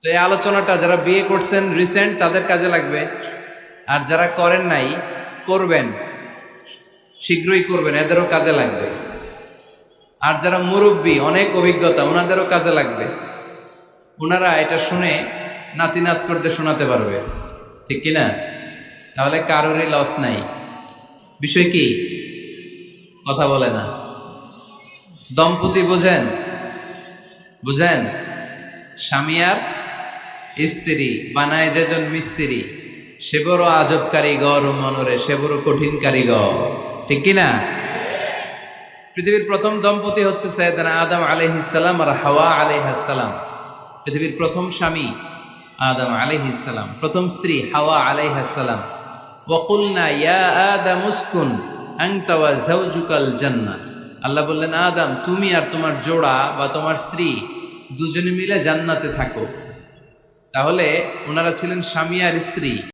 তো এই আলোচনাটা যারা বিয়ে করছেন রিসেন্ট তাদের কাজে লাগবে, আর যারা করেন নাই করবেন, শীঘ্রই করবেন, এদেরও কাজে লাগবে। আর যারা মুরব্বী অনেক অভিজ্ঞতা ওনাদেরও কাজে লাগবে, ওনারা এটা শুনে নাতি নাত করতে শোনাতে পারবে, ঠিক কিনা? তাহলে কারোরই লস নাই। বিষয় কি? কথা বলে না। দম্পতি বুঝেন? বুঝেন? স্বামী আর স্ত্রী বানায় যেজন মিস্ত্রি, সে বড় আজব কারিগর ও মনরে, সে বড় কঠিন কারিগর, ঠিক কিনা? পৃথিবীর প্রথম দম্পতি হচ্ছে সাইয়েদনা আদম আলাইহিস সালাম আর হাওয়া আলাইহাস সালাম। পৃথিবীর প্রথম স্বামী আদম আলাইহিস সালাম, প্রথম স্ত্রী হাওয়া আলাইহাস সালাম। ওয়া কুলনা ইয়া আদম উসকুন আনতা ওয়া যাওজুকাল জান্নাহ। আল্লাহ বললেন, আদম তুমি আর তোমার জোড়া বা তোমার স্ত্রী দুজনে মিলে জান্নাতে থাকো। তাহলে ওনারা ছিলেন স্বামী আর স্ত্রী।